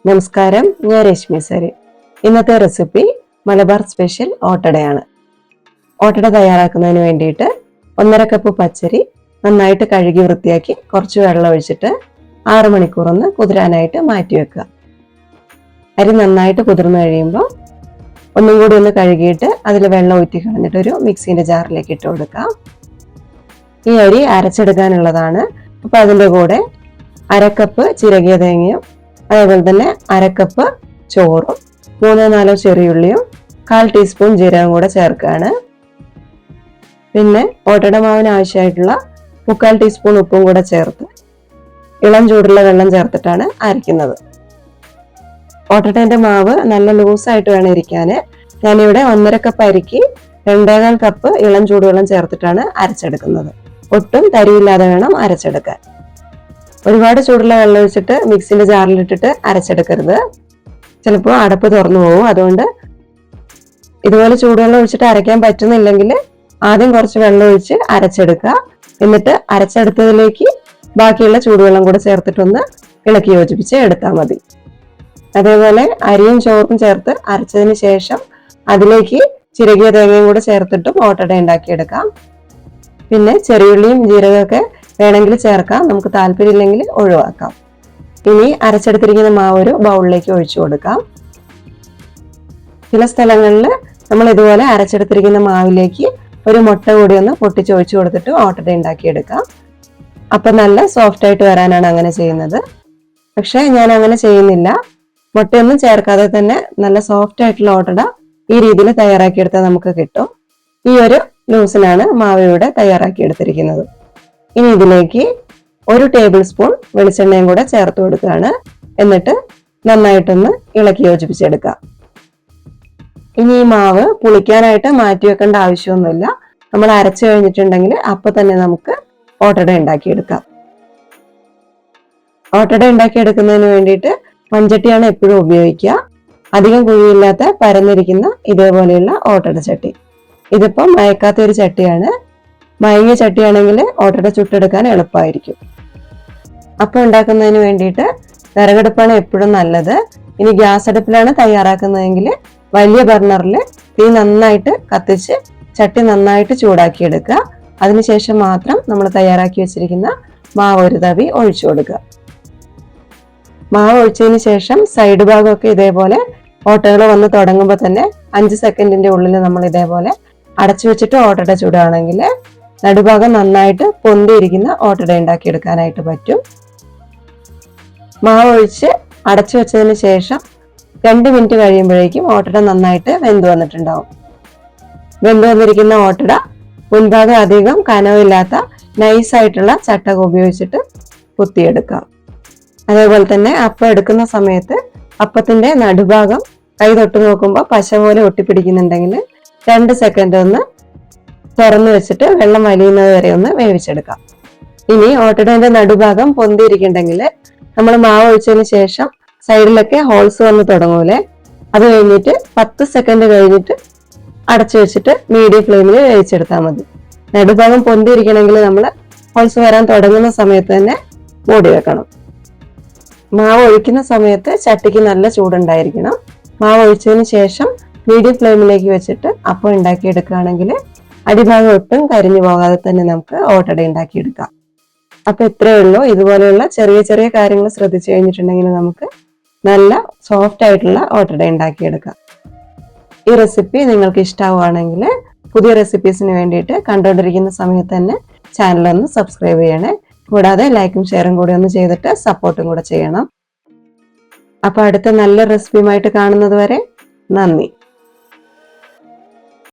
നമസ്കാരം, ഞാൻ രശ്മി സരി. ഇന്നത്തെ റെസിപ്പി മലബാർ സ്പെഷ്യൽ ഓട്ടടയാണ്. ഓട്ടട തയ്യാറാക്കുന്നതിന് വേണ്ടിയിട്ട് 1.5 കപ്പ് പച്ചരി നന്നായിട്ട് കഴുകി വൃത്തിയാക്കി കുറച്ച് വെള്ളം ഒഴിച്ചിട്ട് 6 മണിക്കൂർ ഒന്ന് കുതിരാനായിട്ട് മാറ്റി വെക്കുക. അരി നന്നായിട്ട് കുതിർന്നു കഴിയുമ്പോൾ ഒന്നും കൂടി ഒന്ന് കഴുകിയിട്ട് അതിൽ വെള്ളം ഊറ്റി കളഞ്ഞിട്ട് ഒരു മിക്സിന്റെ ജാറിലേക്ക് ഇട്ട് കൊടുക്കാം. ഈ അരി അരച്ചെടുക്കാനുള്ളതാണ്. അപ്പോൾ അതിൻ്റെ കൂടെ 1/2 കപ്പ് ചിരകിയ തേങ്ങയും അതേപോലെ തന്നെ 1/2 കപ്പ് ചോറും 3-4 ചെറിയുള്ളിയും 1/4 ടീസ്പൂൺ ജീരകം കൂടെ ചേർക്കുകയാണ്. പിന്നെ ഓട്ടട മാവിന് ആവശ്യമായിട്ടുള്ള 3/4 ടീസ്പൂൺ ഉപ്പും കൂടെ ചേർത്ത് ഇളം ചൂടുള്ള വെള്ളം ചേർത്തിട്ടാണ് അരയ്ക്കുന്നത്. ഓട്ടടേന്റെ മാവ് നല്ല ലൂസായിട്ട് വേണം ഇരിക്കാൻ. ഞാനിവിടെ 1.5 കപ്പ് അരിക്ക് 2.25 കപ്പ് ഇളം ചൂടുവെള്ളം ചേർത്തിട്ടാണ് അരച്ചെടുക്കുന്നത്. ഒട്ടും തരിയില്ലാതെ വേണം അരച്ചെടുക്കാൻ. ഒരുപാട് ചൂടുള്ള വെള്ളം ഒഴിച്ചിട്ട് മിക്സിന്റെ ജാറിലിട്ടിട്ട് അരച്ചെടുക്കരുത്, ചിലപ്പോൾ അടപ്പ് തുറന്നു പോകും. അതുകൊണ്ട് ഇതുപോലെ ചൂടുവെള്ളം ഒഴിച്ചിട്ട് അരയ്ക്കാൻ പറ്റുന്നില്ലെങ്കിൽ ആദ്യം കുറച്ച് വെള്ളം ഒഴിച്ച് അരച്ചെടുക്കുക. എന്നിട്ട് അരച്ചെടുത്തതിലേക്ക് ബാക്കിയുള്ള ചൂടുവെള്ളം കൂടെ ചേർത്തിട്ടൊന്ന് ഇളക്കി യോജിപ്പിച്ച് എടുത്താൽ മതി. അതേപോലെ അരിയും ചോറും ചേർത്ത് അരച്ചതിന് ശേഷം അതിലേക്ക് ചിരകിയ തേങ്ങയും കൂടെ ചേർത്തിട്ടും ഓട്ടട ഉണ്ടാക്കിയെടുക്കാം. പിന്നെ ചെറിയുള്ളിയും ജീരകമൊക്കെ വേണമെങ്കിൽ ചേർക്കാം, നമുക്ക് താല്പര്യമില്ലെങ്കിൽ ഒഴിവാക്കാം. ഇനി അരച്ചെടുത്തിരിക്കുന്ന മാവ് ഒരു ബൗളിലേക്ക് ഒഴിച്ചു കൊടുക്കാം. ചില സ്ഥലങ്ങളിൽ നമ്മൾ ഇതുപോലെ അരച്ചെടുത്തിരിക്കുന്ന മാവിലേക്ക് ഒരു മുട്ട കൂടി ഒന്ന് പൊട്ടിച്ചൊഴിച്ചു കൊടുത്തിട്ട് ഓട്ടട ഉണ്ടാക്കിയെടുക്കാം. അപ്പം നല്ല സോഫ്റ്റ് ആയിട്ട് വരാനാണ് അങ്ങനെ ചെയ്യുന്നത്. പക്ഷെ ഞാൻ അങ്ങനെ ചെയ്യുന്നില്ല. മുട്ടയൊന്നും ചേർക്കാതെ തന്നെ നല്ല സോഫ്റ്റ് ആയിട്ടുള്ള ഓട്ടട ഈ രീതിയിൽ തയ്യാറാക്കിയെടുത്താൽ നമുക്ക് കിട്ടും. ഈ ഒരു ലൂസിനാണ് മാവ് ഇവിടെ തയ്യാറാക്കിയെടുത്തിരിക്കുന്നത്. ഇനി ഇതിലേക്ക് 1 ടേബിൾ സ്പൂൺ വെളിച്ചെണ്ണയും കൂടെ ചേർത്ത് കൊടുക്കുകയാണ്. എന്നിട്ട് നന്നായിട്ടൊന്ന് ഇളക്കി യോജിപ്പിച്ചെടുക്കാം. ഇനി ഈ മാവ് പുളിക്കാനായിട്ട് മാറ്റി വെക്കേണ്ട ആവശ്യമൊന്നുമില്ല. നമ്മൾ അരച്ചു കഴിഞ്ഞിട്ടുണ്ടെങ്കിൽ അപ്പൊ തന്നെ നമുക്ക് ഓട്ടട ഉണ്ടാക്കിയെടുക്കാം. ഓട്ടട ഉണ്ടാക്കിയെടുക്കുന്നതിന് വേണ്ടിയിട്ട് മൺചട്ടിയാണ് എപ്പോഴും ഉപയോഗിക്കുക. അധികം കുഴിയില്ലാത്ത പരന്നിരിക്കുന്ന ഇതേപോലെയുള്ള ഓട്ടട ചട്ടി. ഇതിപ്പം മയക്കാത്ത ഒരു ചട്ടിയാണ്. മയങ്ങിയ ചട്ടിയാണെങ്കിൽ ഓട്ടട ചുട്ടെടുക്കാൻ എളുപ്പമായിരിക്കും. അപ്പം ഉണ്ടാക്കുന്നതിന് വേണ്ടിയിട്ട് വിറകടുപ്പാണ് എപ്പോഴും നല്ലത്. ഇനി ഗ്യാസ് അടുപ്പിലാണ് തയ്യാറാക്കുന്നതെങ്കിൽ വലിയ ബർണറിൽ തീ നന്നായിട്ട് കത്തിച്ച് ചട്ടി നന്നായിട്ട് ചൂടാക്കി എടുക്കുക. അതിനുശേഷം മാത്രം നമ്മൾ തയ്യാറാക്കി വെച്ചിരിക്കുന്ന മാവ് ഒരു തവി ഒഴിച്ചു കൊടുക്കുക. മാവ് ഒഴിച്ചതിന് ശേഷം സൈഡ് ഭാഗമൊക്കെ ഇതേപോലെ ഓട്ടകൾ വന്ന് തുടങ്ങുമ്പോൾ തന്നെ 5 സെക്കൻഡിന്റെ ഉള്ളിൽ നമ്മൾ ഇതേപോലെ അടച്ചു വെച്ചിട്ട് ഓട്ടട ചൂടാണെങ്കിൽ നടുഭാഗം നന്നായിട്ട് പൊന്തിയിരിക്കുന്ന ഓട്ടട ഉണ്ടാക്കിയെടുക്കാനായിട്ട് പറ്റും. മാവ് ഒഴിച്ച് അടച്ചു വെച്ചതിന് ശേഷം 2 മിനിറ്റ് കഴിയുമ്പോഴേക്കും ഓട്ടട നന്നായിട്ട് വെന്ത് വന്നിട്ടുണ്ടാവും. വെന്ത് വന്നിരിക്കുന്ന ഓട്ടട മുൻഭാഗം അധികം കനവില്ലാത്ത നൈസായിട്ടുള്ള ചട്ടകം ഉപയോഗിച്ചിട്ട് കുത്തിയെടുക്കാം. അതേപോലെ തന്നെ അപ്പം എടുക്കുന്ന സമയത്ത് അപ്പത്തിന്റെ നടുഭാഗം കൈ തൊട്ട് നോക്കുമ്പോൾ പശ പോലെ ഒട്ടിപ്പിടിക്കുന്നുണ്ടെങ്കിൽ 2 സെക്കൻഡ് ഒന്ന് തുറന്നു വെച്ചിട്ട് വെള്ളം വലിയുന്നത് വരെ ഒന്ന് വേവിച്ചെടുക്കാം. ഇനി ഓട്ടടേന്റെ നടുഭാഗം പൊന്തിയിരിക്കണ്ടെങ്കിൽ നമ്മൾ മാവ് ഒഴിച്ചതിന് ശേഷം സൈഡിലൊക്കെ ഹോൾസ് വന്ന് തുടങ്ങൂലേ, അത് കഴിഞ്ഞിട്ട് 10 സെക്കൻഡ് കഴിഞ്ഞിട്ട് അടച്ചു വെച്ചിട്ട് മീഡിയം ഫ്ലെയിമിൽ വേവിച്ചെടുത്താൽ മതി. നടുഭാഗം പൊന്തിയിരിക്കണമെങ്കിൽ നമ്മൾ ഹോൾസ് വരാൻ തുടങ്ങുന്ന സമയത്ത് തന്നെ മൂടി വെക്കണം. മാവ് ഒഴിക്കുന്ന സമയത്ത് ചട്ടിക്ക് നല്ല ചൂടുണ്ടായിരിക്കണം. മാവ് ഒഴിച്ചതിന് ശേഷം മീഡിയം ഫ്ലെയിമിലേക്ക് വെച്ചിട്ട് അപ്പം ഉണ്ടാക്കിയെടുക്കുകയാണെങ്കിൽ അടിഭാഗം ഒട്ടും കരിഞ്ഞു പോകാതെ തന്നെ നമുക്ക് ഓട്ടട ഉണ്ടാക്കിയെടുക്കാം. അപ്പൊ ഇത്രയേ ഉള്ളൂ. ഇതുപോലെയുള്ള ചെറിയ ചെറിയ കാര്യങ്ങൾ ശ്രദ്ധിച്ചു കഴിഞ്ഞിട്ടുണ്ടെങ്കിൽ നമുക്ക് നല്ല സോഫ്റ്റ് ആയിട്ടുള്ള ഓട്ടട ഉണ്ടാക്കിയെടുക്കാം. ഈ റെസിപ്പി നിങ്ങൾക്ക് ഇഷ്ടമാവുകയാണെങ്കിൽ പുതിയ റെസിപ്പീസിന് വേണ്ടിയിട്ട് കണ്ടുകൊണ്ടിരിക്കുന്ന സമയത്ത് തന്നെ ചാനലൊന്ന് സബ്സ്ക്രൈബ് ചെയ്യണേ. കൂടാതെ ലൈക്കും ഷെയറും കൂടി ഒന്ന് ചെയ്തിട്ട് സപ്പോർട്ടും കൂടെ ചെയ്യണം. അപ്പൊ അടുത്ത നല്ല റെസിപ്പിയുമായിട്ട് കാണുന്നത് വരെ നന്ദി.